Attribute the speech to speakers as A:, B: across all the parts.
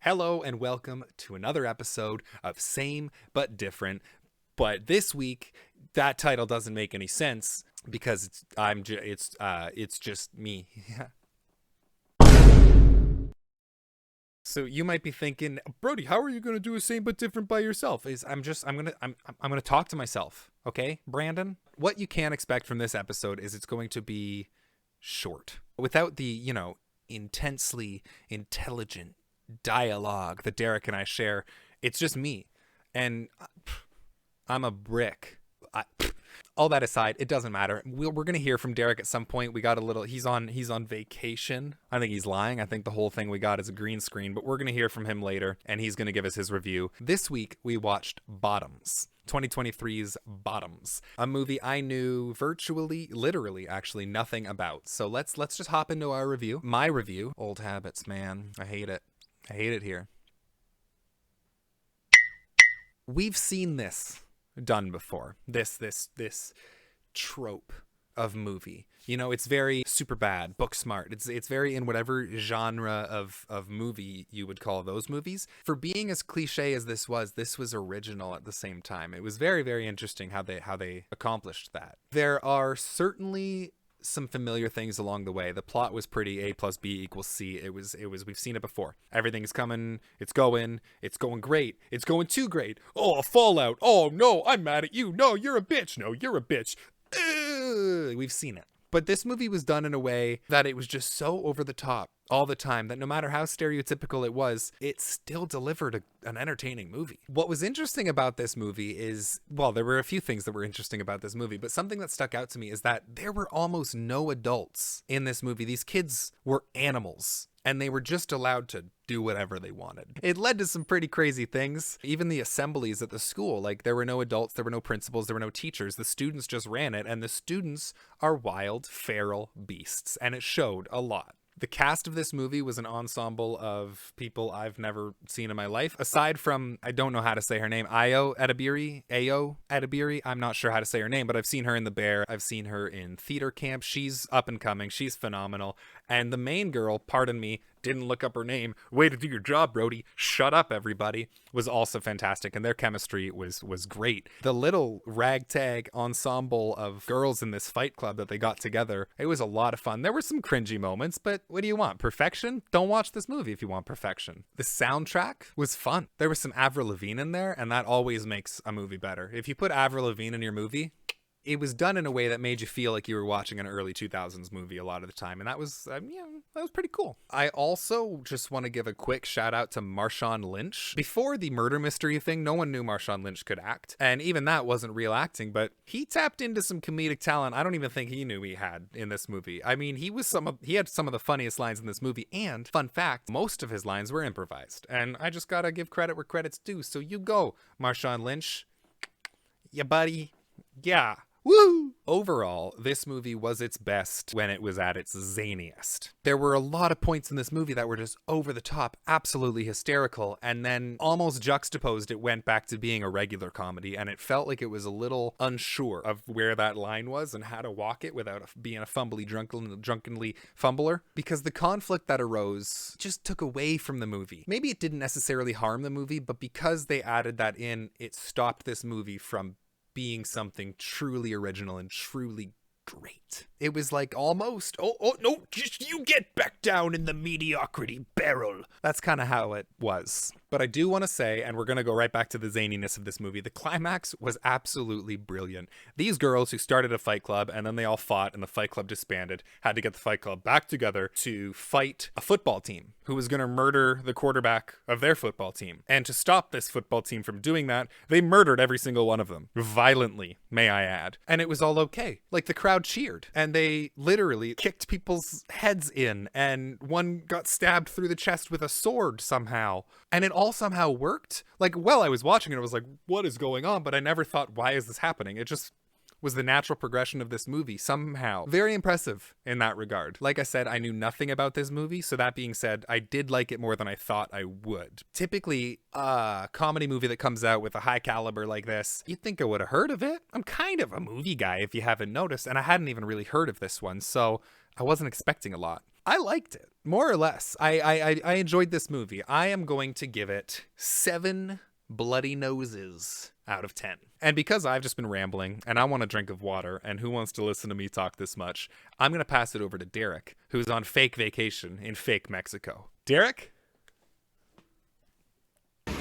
A: Hello and welcome to another episode of Same But Different. But this week, that title doesn't make any sense because it's just me. So you might be thinking, Brody, how are you going to do a Same But Different by yourself? I'm gonna talk to myself, okay, Brandon? What you can expect from this episode is it's going to be short, without the intensely intelligent dialogue that Derek and I share. It's just me, and I'm a brick. All that aside, it doesn't matter. We're gonna hear from Derek at some point. We got a little. He's on vacation. I think he's lying. I think the whole thing we got is a green screen. But we're gonna hear from him later, and he's gonna give us his review. This week we watched Bottoms. 2023's Bottoms, a movie I knew literally actually nothing about. So let's just hop into our review. My review. Old habits, man. I hate it. I hate it here. We've seen this done before. This trope of movie. It's very super bad, book smart. It's very in whatever genre of movie you would call those movies. For being as cliche as this was original at the same time. It was very, very interesting how they accomplished that. There are certainly some familiar things along the way. The plot was pretty A plus B equals C. It was we've seen it before. Everything's coming, it's going great. It's going too great. Oh, a fallout. Oh no, I'm mad at you. No, you're a bitch. No, you're a bitch. We've seen it. But this movie was done in a way that it was just so over the top all the time that no matter how stereotypical it was, it still delivered an entertaining movie. What was interesting about this movie is, well, there were a few things that were interesting about this movie, but something that stuck out to me is that there were almost no adults in this movie. These kids were animals, and they were just allowed to do whatever they wanted. It led to some pretty crazy things. Even the assemblies at the school, like there were no adults, there were no principals, there were no teachers. The students just ran it, and the students are wild, feral beasts, and it showed a lot. The cast of this movie was an ensemble of people I've never seen in my life. Aside from, I don't know how to say her name, Ayo Edebiri. I'm not sure how to say her name, but I've seen her in The Bear. I've seen her in theater camp. She's up and coming. She's phenomenal. And the main girl, pardon me, didn't look up her name. Way to do your job, Brody. Shut up, everybody. Was also fantastic, and their chemistry was great. The little ragtag ensemble of girls in this fight club that they got together, it was a lot of fun. There were some cringy moments, but what do you want? Perfection? Don't watch this movie if you want perfection. The soundtrack was fun. There was some Avril Lavigne in there, and that always makes a movie better. If you put Avril Lavigne in your movie, it was done in a way that made you feel like you were watching an early 2000s movie a lot of the time. And that was pretty cool. I also just want to give a quick shout out to Marshawn Lynch. Before the murder mystery thing, no one knew Marshawn Lynch could act. And even that wasn't real acting, but he tapped into some comedic talent I don't even think he knew he had in this movie. I mean, he had some of the funniest lines in this movie. And fun fact, most of his lines were improvised. And I just got to give credit where credit's due. So you go, Marshawn Lynch. Yeah, buddy. Yeah. Woo! Overall, this movie was its best when it was at its zaniest. There were a lot of points in this movie that were just over the top, absolutely hysterical, and then almost juxtaposed, it went back to being a regular comedy, and it felt like it was a little unsure of where that line was and how to walk it without being a drunkenly fumbler, because the conflict that arose just took away from the movie. Maybe it didn't necessarily harm the movie, but because they added that in, it stopped this movie from being something truly original and truly great. It was like almost, oh no, just you get back down in the mediocrity barrel. That's kind of how it was. But I do want to say, and we're going to go right back to the zaniness of this movie, the climax was absolutely brilliant. These girls who started a fight club and then they all fought and the fight club disbanded, had to get the fight club back together to fight a football team who was going to murder the quarterback of their football team. And to stop this football team from doing that, they murdered every single one of them. Violently, may I add. And it was all okay. Like, the crowd cheered. And they literally kicked people's heads in. And one got stabbed through the chest with a sword somehow. And it all somehow worked. Like, while I was watching it, I was like, what is going on? But I never thought, why is this happening? It just was the natural progression of this movie somehow. Very impressive in that regard. Like I said, I knew nothing about this movie, so that being said, I did like it more than I thought I would. Typically, a comedy movie that comes out with a high caliber like this, you'd think I would have heard of it. I'm kind of a movie guy, if you haven't noticed, and I hadn't even really heard of this one, so I wasn't expecting a lot. I liked it, more or less. I enjoyed this movie. I am going to give it 7 bloody noses out of 10. And because I've just been rambling and I want a drink of water, and who wants to listen to me talk this much, I'm going to pass it over to Derek, who's on fake vacation in fake Mexico. Derek?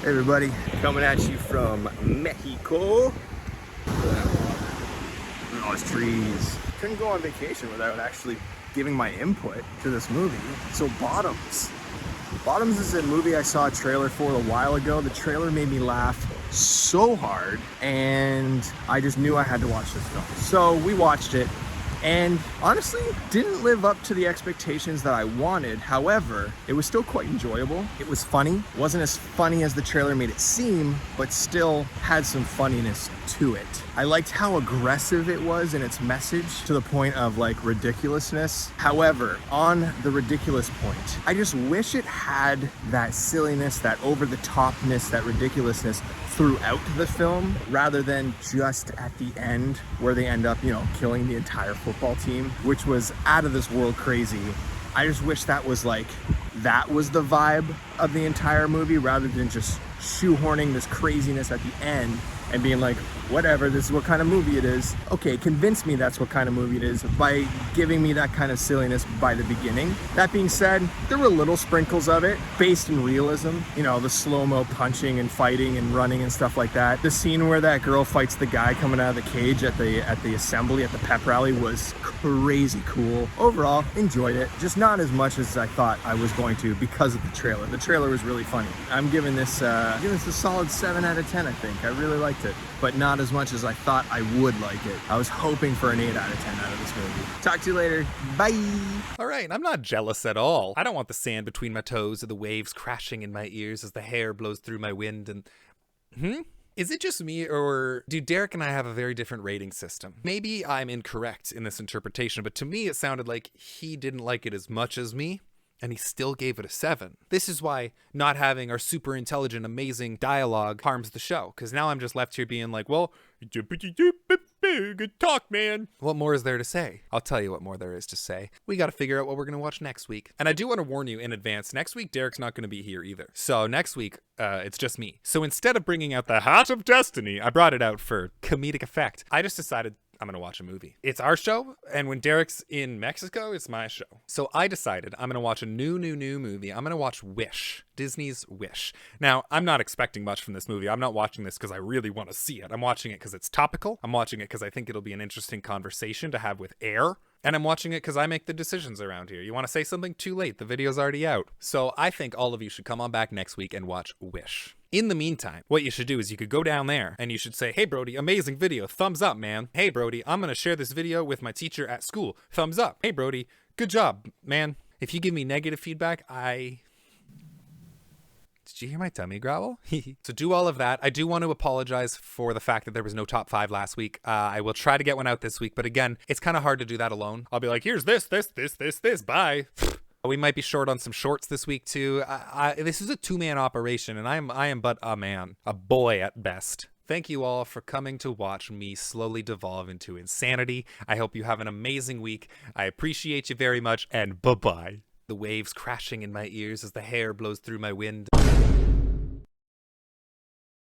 B: Hey everybody, coming at you from Mexico. All those trees. Couldn't go on vacation without actually giving my input to this movie. So Bottoms. Bottoms is a movie I saw a trailer for a while ago. The trailer made me laugh so hard, and I just knew I had to watch this film. So we watched it, and honestly, didn't live up to the expectations that I wanted. However, it was still quite enjoyable. It was funny. It wasn't as funny as the trailer made it seem, but still had some funniness to it. I liked how aggressive it was in its message, to the point of like ridiculousness. However, on the ridiculous point, I just wish it had that silliness, that over-the-topness, that ridiculousness throughout the film, rather than just at the end where they end up, killing the entire football team, which was out of this world crazy. I just wish that was the vibe of the entire movie, rather than just shoehorning this craziness at the end and being like, whatever, this is what kind of movie it is. Okay, convince me that's what kind of movie it is by giving me that kind of silliness by the beginning. That being said, there were little sprinkles of it based in realism. The slow-mo punching and fighting and running and stuff like that. The scene where that girl fights the guy coming out of the cage at the assembly, at the pep rally, was crazy cool. Overall, enjoyed it. Just not as much as I thought I was going to because of the trailer. The trailer was really funny. I'm giving this a solid 7 out of 10, I think. I really liked it, but not as much as I thought I would like it. I was hoping for an 8 out of 10 out of this movie. Talk to you later. Bye.
A: All right, I'm not jealous at all. I don't want the sand between my toes or the waves crashing in my ears as the hair blows through my wind and... Is it just me, or do Derek and I have a very different rating system? Maybe I'm incorrect in this interpretation, but to me it sounded like he didn't like it as much as me, and he still gave it a 7. This is why not having our super intelligent, amazing dialogue harms the show, because now I'm just left here being like, well, good talk, man. What more is there to say? I'll tell you what more there is to say. We got to figure out what we're going to watch next week. And I do want to warn you in advance, next week, Derek's not going to be here either. So next week, it's just me. So instead of bringing out the Heart of Destiny, I brought it out for comedic effect. I just decided I'm going to watch a movie. It's our show, and when Derek's in Mexico, it's my show. So I decided I'm going to watch a new movie. I'm going to watch Wish, Disney's Wish. Now, I'm not expecting much from this movie. I'm not watching this because I really want to see it. I'm watching it because it's topical. I'm watching it because I think it'll be an interesting conversation to have with Air. And I'm watching it because I make the decisions around here. You want to say something? Too late. The video's already out. So I think all of you should come on back next week and watch Wish. In the meantime, what you should do is you could go down there and you should say, hey, Brody, amazing video. Thumbs up, man. Hey, Brody, I'm going to share this video with my teacher at school. Thumbs up. Hey, Brody, good job, man. If you give me negative feedback, Did you hear my tummy growl? So do all of that. I do want to apologize for the fact that there was no top 5 last week. I will try to get one out this week, but again, it's kind of hard to do that alone. I'll be like, here's this, bye. We might be short on some shorts this week too. This is a 2-man operation, and I am but a man, a boy at best. Thank you all for coming to watch me slowly devolve into insanity. I hope you have an amazing week. I appreciate you very much, and bye-bye. The waves crashing in my ears as the hair blows through my wind.